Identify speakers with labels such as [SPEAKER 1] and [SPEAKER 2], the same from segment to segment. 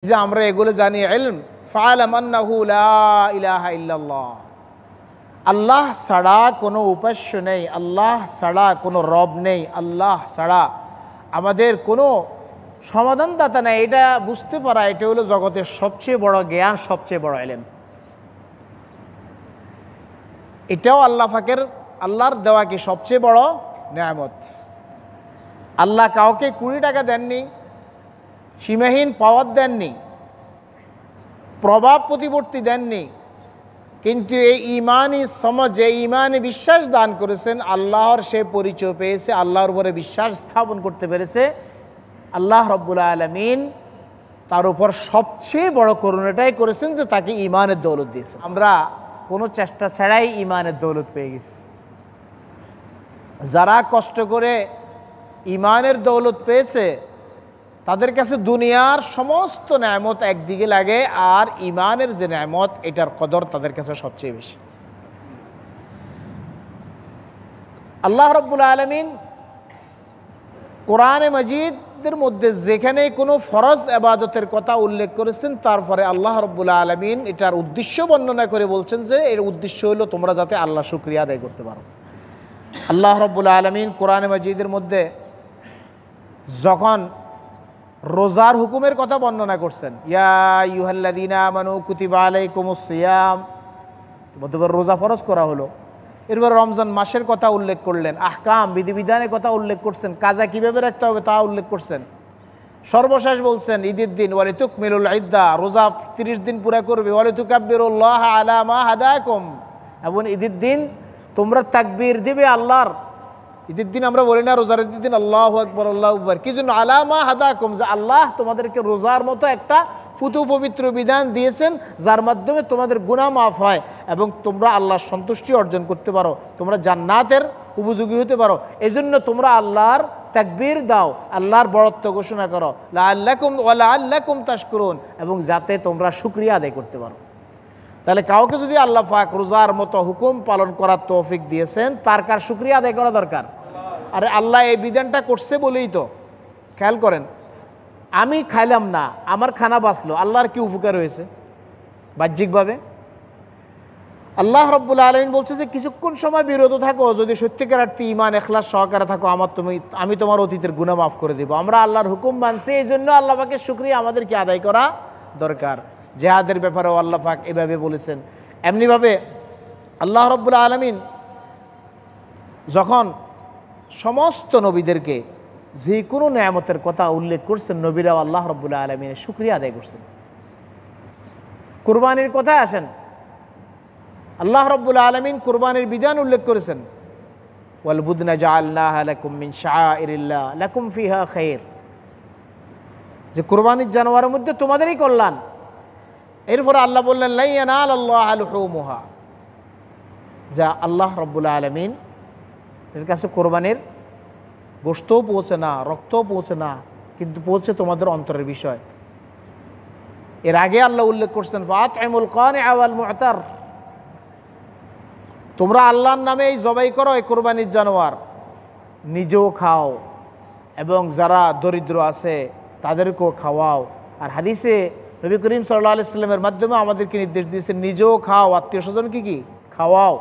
[SPEAKER 1] যে আমরা এগুলো জানি ইলম ফাআলাম আন্নাহু লা ইলাহা ইল্লাল্লাহ, আল্লাহ ছাড়া কোনো উপাস্য নেই, আল্লাহ ছাড়া কোনো রব নেই, আল্লাহ ছাড়া আমাদের কোনো সমাধানদাতা নেই। এটা বুঝতে পারা, এটা হলো জগতের সবচেয়ে বড় জ্ঞান, সবচেয়ে বড় ইলম। এটাও আল্লাহর দেওয়া কি সবচেয়ে বড় নেয়ামত। আল্লাহ কাউকে 20 টাকা দেননি, সীমাহীন পাওয়ার দেননি, প্রভাব প্রতিবর্তী দেননি, কিন্তু এই ইমানি সমাজ, এই ইমানি বিশ্বাস দান করেছেন। আল্লাহর সে পরিচয় পেয়েছে, আল্লাহর উপরে বিশ্বাস স্থাপন করতে পেরেছে। আল্লাহ রব্বুল আলামিন তার উপর সবচেয়ে বড় করুণাটাই করেছেন যে তাকে ইমানের দৌলত দিয়েছে। আমরা কোনো চেষ্টা ছাড়াই ইমানের দৌলত পেয়ে গেছি। যারা কষ্ট করে ইমানের দৌলত পেয়েছে তাদের কাছে দুনিয়ার সমস্ত নেয়ামত একদিকে লাগে, আর ইমানের যে নেয়ামত এটার কদর তাদের কাছে সবচেয়ে বেশি। আল্লাহ রাব্বুল আলামিন কোরআনে মাজিদের মধ্যে যেখানে কোনো ফরজ ইবাদতের কথা উল্লেখ করেছেন, তারপরে আল্লাহ রাব্বুল আলামিন এটার উদ্দেশ্য বর্ণনা করে বলছেন যে এর উদ্দেশ্য হলো তোমরা যাতে আল্লাহ শুকরিয়া আদায় করতে পারো। আল্লাহ রাব্বুল আলামিন কোরআনে মাজিদের মধ্যে যখন রোজার হুকুমের কথা বর্ণনা করছেন, ইয়া আইয়ুহাল্লাযীনা আমানু কুতিবা আলাইকুমুস সিয়াম, তোমাদের রোজা ফরজ করা হলো। এরপর রমজান মাসের কথা উল্লেখ করলেন, আহকাম বিধিবিধানের কথা উল্লেখ করছেন, কাজা কিভাবে রাখতে হবে তা উল্লেখ করছেন। সর্বশেষ বলছেন ঈদের দিন ওয়ালিতুকমিলুল ইদ্দা, রোজা 30 দিন পুরা করবে, ওয়ালিতুকাব্বিরুল্লাহ আলা মা হাদাকুম, এবং ঈদের দিন তোমরা তাকবীর দিবে আল্লাহর। ঈদের দিন আমরা বলি না রোজার ঈদের দিন আল্লাহু আকবার আল্লাহু আকবার, কি জন্য? আলা মা হাদাকুম, যে আল্লাহ তোমাদেরকে রোজার মতো একটা পুতু পবিত্র বিধান দিয়েছেন যার মাধ্যমে তোমাদের গুনাহ মাফ হয় এবং তোমরা আল্লাহর সন্তুষ্টি অর্জন করতে পারো, তোমরা জান্নাতের উপযোগী হতে পারো। এজন্য তোমরা আল্লাহর তাকবীর দাও, আল্লাহর বড়ত্ব ঘোষণা করো, লাআল্লাকুম ওয়া লাআল্লাকুম তাশকুরুন, এবং যাতে তোমরা শুকরিয়া আদায় করতে পারো। তাহলে কাউকে যদি আল্লাহ পাক রোজার মতো হুকুম পালন করার তৌফিক দিয়েছেন, তার কার শুকরিয়া আদায় করা দরকার। আরে আল্লাহ এই বিধানটা করছে বলেই তো, খেয়াল করেন, আমি খাইলাম না, আমার খানা বাঁচলো, আল্লাহর কি উপকার হয়েছে বাহ্যিকভাবে? আল্লাহ রাব্বুল আলামিন বলছে যে কিছুক্ষণ সময় বিরত থাকো, যদি সত্যিকার অর্থে ঈমান ইখলাস সহকারে থাকো, আমি তোমার অতীতের গুনাহ মাফ করে দেব। আমরা আল্লাহর হুকুম মানছি, এই জন্য আল্লাহ পাকের শুকরিয়া আমাদেরকে আদায় করা দরকার। জিহাদের ব্যাপারেও আল্লাহ পাক এভাবে বলেছেন। এমনিভাবে আল্লাহ রাব্বুল আলামিন যখন সমস্ত নবীদেরকে যে কোনো নেয়ামতের কথা উল্লেখ করছেন, নবীরাও আল্লাহ রাব্বুল আলামিনের শুকরিয়া আদায় করছেন। কুরবানির কথায় আসেন, আল্লাহ রাব্বুল আলামিন কুরবানির বিধান উল্লেখ করেছেন, ওয়াল বুদনা জাআলনাহা লাকুম মিন শাআইরিল্লাহ লাকুম ফিহা খায়র, যে কুরবানির জানোয়ারের মধ্যে তোমাদেরই কল্যাণ। এরপরে আল্লাহ বললেন লা ইয়ানালাল্লাহু লুহুমুহা, যা আল্লাহ রাব্বুল আলামিন এর কাছে কোরবানির গোশতও পৌঁছে না, রক্তও পৌঁছে না, কিন্তু পৌঁছে তোমাদের অন্তরের বিষয়। এর আগে আল্লাহ উল্লেখ করছেন ফাতইমুল কানিআ ওয়াল মু'তার, তোমরা আল্লাহর নামে এই জবাই করো এই কোরবানির জানোয়ার, নিজেও খাও এবং যারা দরিদ্র আছে তাদেরকেও খাওয়াও। আর হাদিসে নবী করিম সাল্লাল্লাহু আলাইহি সাল্লামের মাধ্যমে আমাদেরকে নির্দেশ দিয়েছেন নিজেও খাও, আত্মীয় স্বজনকে কি খাওয়াও।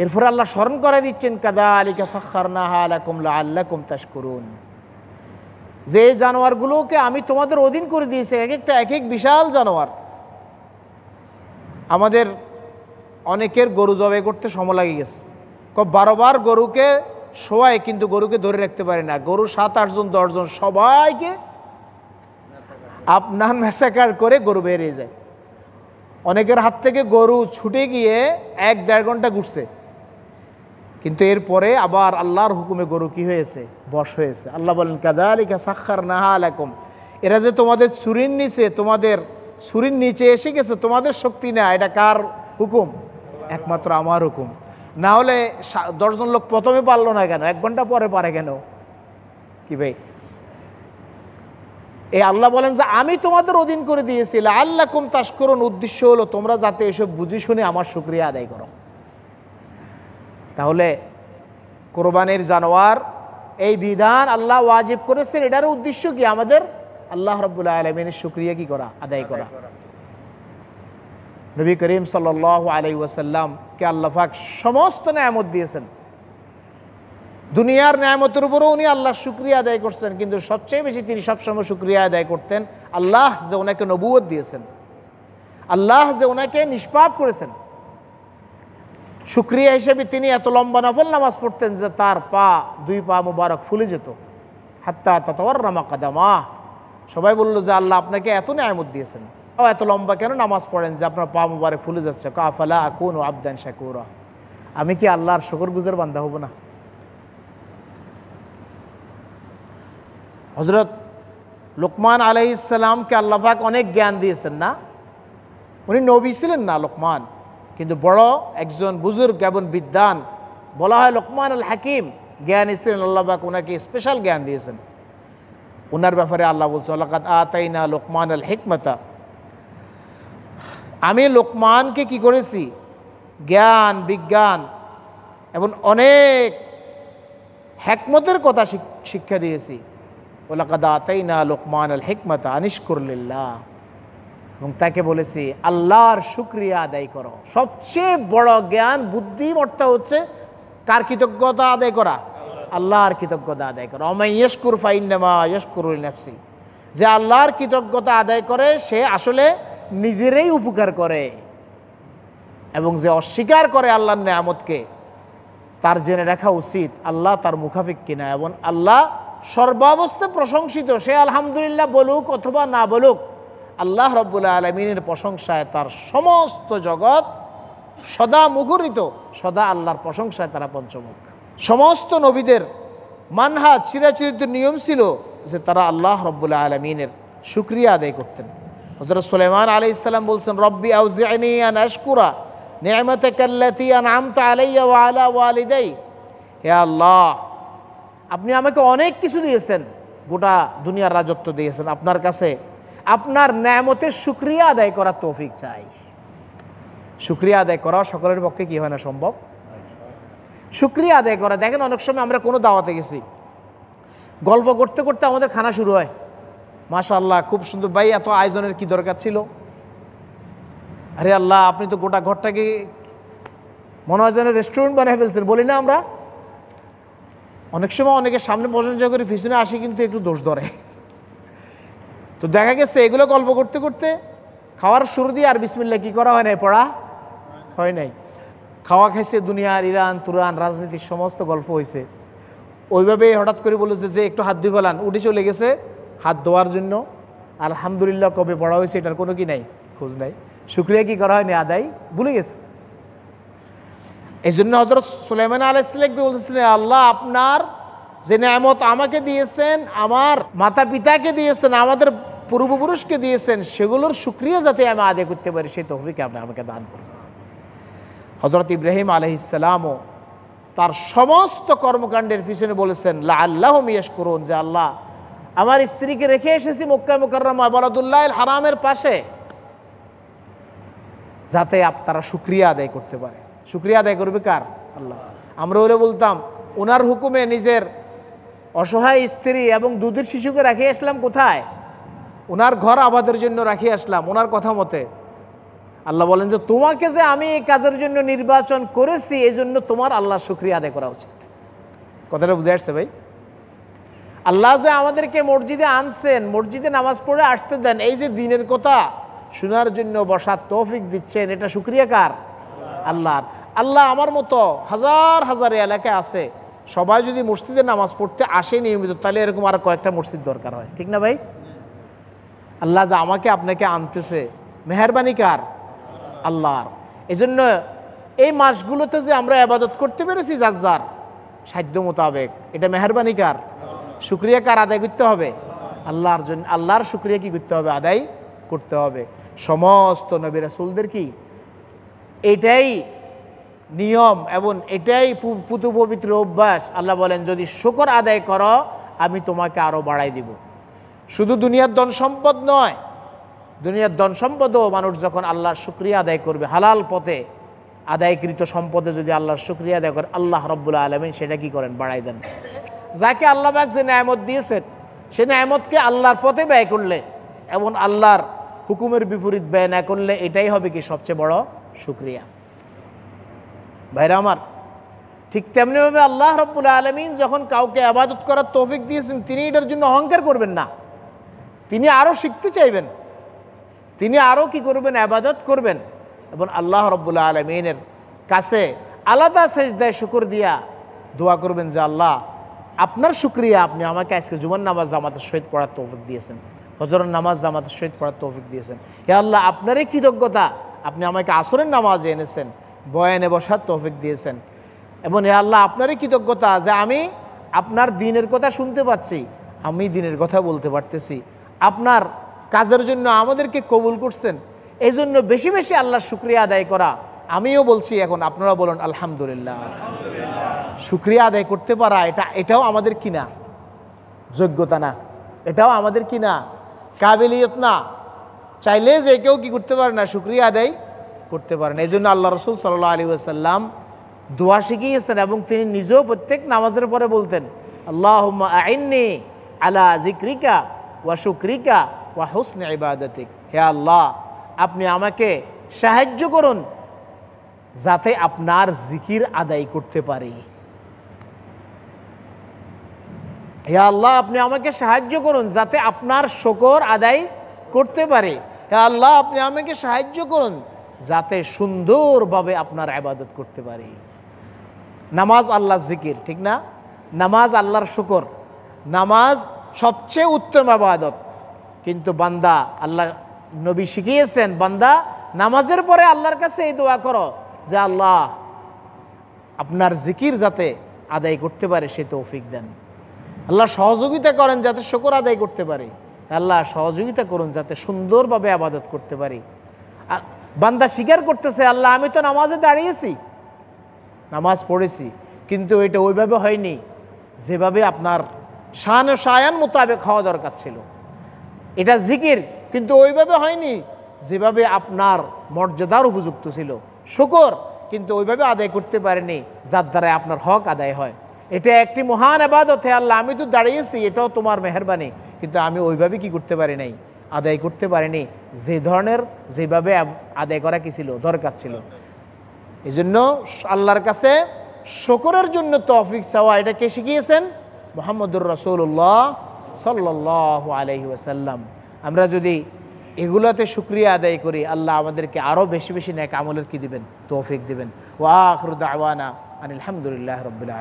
[SPEAKER 1] এরপরে আল্লাহ স্মরণ করে দিচ্ছেন কাযালিকা সাখখারনাহা লাকুম লাআল্লাকুম তাশকুরুন, যে জানোয়ারগুলোকে আমি তোমাদের অধীন করে দিয়েছি, এক একটা এক এক বিশাল জানোয়ার। আমাদের অনেকের গরু জবাই করতে সময় লাগে গেছে, 12 বার গরুকে শোয়ায় কিন্তু গরুকে ধরে রাখতে পারে না। গরু 7-8 জন 10 জন সবাইকে আপনার ম্যাসাকার করে গরু বেরিয়ে যায়। অনেকের হাত থেকে গরু ছুটে গিয়ে 1-1.5 ঘন্টা ঘুরছে, কিন্তু এরপরে আবার আল্লাহর হুকুমে গরু কি হয়েছে? বশ হয়েছে। আল্লাহ বলেন কাযালিকা সাখখারনাহা লাকুম, এরা যে তোমাদের ছুরির নিচে এসে গেছে, তোমাদের শক্তি না, এটা কার হুকুম? একমাত্র আমার হুকুম। না হলে 10 জন লোক প্রথমে পারলো না কেন, 1 ঘন্টা পরে পারে কেন? কি ভাই, এই আল্লাহ বলেন যে আমি তোমাদের অধীন করে দিয়েছি লাআল্লাকুম তাশকুরুন, উদ্দেশ্য হলো তোমরা যাতে এসব বুঝে শুনে আমার শুকরিয়া আদায় করো। তাহলে কোরবানির জানোয়ার এই বিধান আল্লাহ ওয়াজিব করেছেন, এটার উদ্দেশ্য কি? আমাদের আল্লাহ রাব্বুল আলামিনের শুকরিয়া কি করা, আদায় করা। নবী করিম সাল্লাল্লাহু আলাইহি ওয়াসাল্লামকে আল্লাহ পাক সমস্ত নেয়ামত দিয়েছেন, দুনিয়ার নেয়ামতের উপরও উনি আল্লাহর শুকরিয়া আদায় করছেন, কিন্তু সবচেয়ে বেশি তিনি সবসময় শুকরিয়া আদায় করতেন আল্লাহ যে ওনাকে নবুয়ত দিয়েছেন, আল্লাহ যে ওনাকে নিষ্পাপ করেছেন। শুকরিয়া হিসেবে তিনি এত লম্বা নফল নামাজ পড়তেন যে তার পা, দুই পা মুবারক ফুলে যেত, হাত্তা তাতাওয়াররামা কাদামা। সবাই বলল যে আল্লাহ আপনাকে এত নেয়ামত দিয়েছেন, এত লম্বা কেন নামাজ পড়েন যে আপনার পা মুবারক ফুলে যাচ্ছে? আফালা আকুনু আবদান শাকুরা, আমি কি আল্লাহর শুকরগুজার বান্দা হব না? হযরত লোকমান আলাইহিস সালামকে আল্লাহ পাক অনেক জ্ঞান দিয়েছেন না? উনি নবী ছিলেন না লোকমান, কিন্তু বড় একজন বুজুর্গ এবং বিদ্বান, বলা হয় লোকমান আল হাকিম, জ্ঞানী ছিলেন। আল্লাহ পাক ওনাকে স্পেশাল জ্ঞান দিয়েছেন। ওনার ব্যাপারে আল্লাহ বলছে লাকাদ আতাইনা লোকমান আল হিকমাতা, আমি লোকমানকে কি করেছি? জ্ঞান, বিজ্ঞান এবং অনেক হিকমতের কথা শিক্ষা দিয়েছি। ওয়ালাকাদ আতাইনা লোকমান আল হিকমাতা আনিশকুর লিল্লাহ, এবং তাকে বলেছি আল্লাহর শুকরিয়া আদায় করো। সবচেয়ে বড় জ্ঞান, বুদ্ধিমত্তা হচ্ছে কার কৃতজ্ঞতা আদায় করা? আল্লাহর কৃতজ্ঞতা আদায় করা। ওয়া মান ইয়াশকুর ফাইন্নামা ইয়াশকুরু লিনাফসি, যে আল্লাহর কৃতজ্ঞতা আদায় করে সে আসলে নিজেরই উপকার করে, এবং যে অস্বীকার করে আল্লাহর নেয়ামতকে তার জেনে রাখা উচিত আল্লাহ তার মুখাফিক কিনা, এবং আল্লাহ সর্বাবস্থায় প্রশংসিত। সে আলহামদুলিল্লাহ বলুক অথবা না বলুক, আল্লাহ রাব্বুল আলামিনের প্রশংসায় তার সমস্ত জগৎ সদা মুখরিত, সদা আল্লাহর প্রশংসায় তারা পঞ্চমুখ। সমস্ত নবীদের মানহাজ, চিরাচরিত নিয়ম ছিল যে তারা আল্লাহ রাব্বুল আলামিনের শুকরিয়া আদায় করতেন। হযরত সুলাইমান আলাইহিস সালাম বলছেন রব্বি আউজি'নি আন আশকুরা নি'মাতাকাল্লাতী আন'আমতা আলাইয়া ওয়া আলা ওয়ালিদাই, হে আল্লাহ আপনি আমাকে অনেক কিছু দিয়েছেন, গোটা দুনিয়ার রাজত্ব দিয়েছেন, আপনার কাছে আপনার নেয়ামতের শুকরিয়া আদায় করার তৌফিক চাই। শুকরিয়া আদায় করা সকলের পক্ষে কি হয় না, সম্ভব। শুকরিয়া আদায় করা, দেখেন অনেক সময় আমরা কোনো দাওয়াতে গেছি, গল্প করতে করতে আমাদের খানা শুরু হয়, মাশাআল্লাহ খুব সুন্দর, ভাই এত আয়োজনের কি দরকার ছিল? আরে আল্লাহ আপনি তো গোটা ঘরটাকে মনে হয় যেন রেস্টুরেন্ট বানিয়ে ফেলছেন, বলি না আমরা? অনেক সময় অনেকে সামনে প্রশংসা করে পিছনে আসি কিন্তু একটু দোষ ধরে। তো দেখা গেছে এগুলো গল্প করতে করতে খাওয়ার শুরু দিয়ে আর বিসমিল্লাহ কি করা হয় নাই, পড়া হয় নাই। খাওয়া খাইছে দুনিয়ার, ইরান তুরান, রাজনীতির সমস্ত গল্প হয়েছে। ওইভাবে হঠাৎ করে বলেছে যে একটু হাত ধুয়ে ফেলান, উঠে চলে গেছে হাত ধোয়ার জন্য। আলহামদুলিল্লাহ কবে পড়া হয়েছে এটার কোনো কি নাই, খোঁজ নাই। শুকরিয়া কি করা হয়নি, আদায় ভুলে গেছে। এই জন্য হযরত সুলাইমান আলাইহিস সালাম বলতেছিলেন আল্লাহ আপনার যে নেয়ামত আমাকে দিয়েছেন, আমার মাতা পিতাকে দিয়েছেন, আমাদের পূর্বপুরুষকে দিয়েছেন, সেগুলোর শুকরিয়া যাতে আমি আদায় করতে পারি সেই তৌফিক আপনি আমাকে দান করুন। হযরত ইব্রাহিম আলাইহিস সালামও তার সমস্ত কর্মকাণ্ডের পিছনে বলেছেন লাআল্লাহুম ইয়াশকুরুন, যে আল্লাহ আমার স্ত্রীকে রেখে এসেছি মক্কা মুকাররমা বালাদুল্লাহিল হারামের পাশে, যাতে আপনারা শুকরিয়া আদায় করতে পারে। শুকরিয়া আদায় করবে কার? আল্লাহ। আমরা ওরে বলতাম ওনার হুকুমে নিজের অসহায় স্ত্রী এবং দুধের শিশুকে রাখিয়ে আসলাম কোথায়? ওনার ঘর আবাদের জন্য রাখিয়ে আসলাম ওনার কথা মতে। আল্লাহ বলেন যে তোমাকে যে আমি এই কাজের জন্য নির্বাচন করেছি এই জন্য তোমার আল্লাহ শুকরিয়া আদায় করা উচিত। কথাটা বুঝে আসছে ভাই? আল্লাহ যে আমাদেরকে মসজিদে আনছেন, মসজিদে নামাজ পড়ে আসতে দেন, এই যে দিনের কথা শোনার জন্য বসার তৌফিক দিচ্ছেন, এটা শুকরিয়া কার? আল্লাহর। আল্লাহ আমার মতো হাজার হাজার এলাকায় আছে, সবাই যদি মসজিদে নামাজ পড়তে আসে নিয়মিত, তাহলে এরকম আর কয়েকটা মসজিদ দরকার হয়, ঠিক না ভাই? আল্লাহ যে আমাকে আপনাকে আনতেছে, মেহেরবানি কার? আল্লাহর। এই জন্য এই মাসগুলোতে যে আমরা ইবাদত করতে পেরেছি যার যার সাধ্য মোতাবেক, এটা মেহেরবানি কার? শুকরিয়া কার আদায় করতে হবে? আল্লাহর জন্য। আল্লাহর শুকরিয়া কি করতে হবে? আদায় করতে হবে। সমস্ত নবী রাসূলদের কি এটাই নিয়ম এবং এটাই পুতু পবিত্র অভ্যাস। আল্লাহ বলেন যদি শুকর আদায় করো আমি তোমাকে আরো বাড়াই দিব। শুধু দুনিয়ার ধন সম্পদ নয়, দুনিয়ার ধন সম্পদও মানুষ যখন আল্লাহর শুকরিয়া আদায় করবে, হালাল পথে আদায়কৃত সম্পদে যদি আল্লাহর শুকরিয়া আদায় করে, আল্লাহ রাব্বুল আলামিন সেটা কি করেন? বাড়াই দেন। যাকে আল্লাহ পাক যে নেয়ামত দিয়েছেন সে নেয়ামতকে আল্লাহর পথে ব্যয় করলে এবং আল্লাহর হুকুমের বিপরীত ব্যয় না করলে এটাই হবে কি সবচেয়ে বড় শুকরিয়া। ভাইরা আমার, ঠিক তেমনিভাবে আল্লাহ রাব্বুল আলামিন যখন কাউকে ইবাদত করার তৌফিক দিয়েছেন, তিনি এটার জন্য অহংকার করবেন না, তিনি আরও শিখতে চাইবেন, তিনি আরও কি করবেন, ইবাদত করবেন এবং আল্লাহ রাব্বুল আলামিনের কাছে আলাদা সেজদায় শুকর দিয়া দোয়া করবেন যে আল্লাহ আপনার শুকরিয়া, আপনি আমাকে আজকে জুমার নামাজ জামাতের সহিত পড়ার তৌফিক দিয়েছেন, ফজরের নামাজ জামাতের সহিত পড়ার তৌফিক দিয়েছেন। হে আল্লাহ, আপনারই কৃতজ্ঞতা, আপনি আমাকে আসরের নামাজে এনেছেন, বয়ানে বসার তৌফিক দিয়েছেন। এবং হে আল্লাহ, আপনারই কৃতজ্ঞতা যে আমি আপনার দ্বীনের কথা শুনতে পাচ্ছি, আমি দ্বীনের কথা বলতে পারতেছি, আপনার কাজের জন্য আমাদেরকে কবুল করছেন। এই জন্য বেশি বেশি আল্লাহর শুকরিয়া আদায় করা। আমিও বলছি, এখন আপনারা বলুন আলহামদুলিল্লাহ। শুকরিয়া আদায় করতে পারা এটাও আমাদের কিনা যোগ্যতা না, এটাও আমাদের কিনা কাবিলিয়ত না। চাইলে যে কেউ কি করতে পারে না, শুকরিয়া আদায় করতে পারেন। এই জন্য আল্লাহ রসুল সাল্লাল্লাহু আলাইহি ওয়াসাল্লাম দোয়া শিখিয়েছেন এবং তিনি নিজেও প্রত্যেক নামাজের পরে বলতেন, আল্লাহুম্মা আইন্নি আলা যিকরিকা ওয়া শুকরিকা ওয়া হুসনি ইবাদাতিক। হে আল্লাহ, আপনি আমাকে সাহায্য করুন যাতে আপনার জিকির আদায় করতে পারি। হে আল্লাহ, আপনি আমাকে সাহায্য করুন যাতে আপনার শুকর আদায় করতে পারি। হে আল্লাহ, আপনি আমাকে সাহায্য করুন যাতে সুন্দরভাবে আপনার ইবাদত করতে পারি। নামাজ আল্লাহর জিকির, ঠিক না? নামাজ আল্লাহর শুকর, নামাজ সবচেয়ে উত্তম ইবাদত। কিন্তু বান্দা, আল্লাহ নবী শিখিয়েছেন, বান্দা নামাজের পরে আল্লাহর কাছে এই দোয়া করো যে আল্লাহ আপনার জিকির যাতে আদায় করতে পারে সে তৌফিক দেন। আল্লাহ সহযোগিতা করেন যাতে শুকর আদায় করতে পারি। আল্লাহ সহযোগিতা করুন যাতে সুন্দরভাবে ইবাদত করতে পারি। আর বান্দা স্বীকার করতেছে, আল্লাহ আমি তো নামাজে দাঁড়িয়েছি, নামাজ পড়েছি, কিন্তু এটা ওইভাবে হয়নি যেভাবে আপনার শান ও শায়ান মোতাবেক হওয়া দরকার ছিল। এটা জিকির, কিন্তু ওইভাবে হয়নি যেভাবে আপনার মর্যাদার উপযুক্ত ছিল। শুকর, কিন্তু ওইভাবে আদায় করতে পারেনি যার দ্বারা আপনার হক আদায় হয়। এটা একটি মহান ইবাদত। হে আল্লাহ, আমি তো দাঁড়িয়েছি, এটাও তোমার মেহেরবানি, কিন্তু আমি ওইভাবে কি করতে পারি নাই, আদায় করতে পারিনি যে ধরনের, যেভাবে আদায় করা কি ছিল, দরকার ছিল। এই জন্য আল্লাহর কাছে শুকরের জন্য তৌফিক চাওয়া, এটা কে শিখিয়েছেন? মুহাম্মদুর রাসূলুল্লাহ সাল্লাল্লাহু আলাইহি ওয়াসাল্লাম। আমরা যদি এগুলাতে শুকরিয়া আদায় করি, আল্লাহ আমাদেরকে আরও বেশি বেশি নেক আমলের কি দিবেন, তৌফিক দিবেন। ওয়া আখিরু দাওয়ানা আনিল হামদুলিল্লাহি রাব্বিল আলামিন।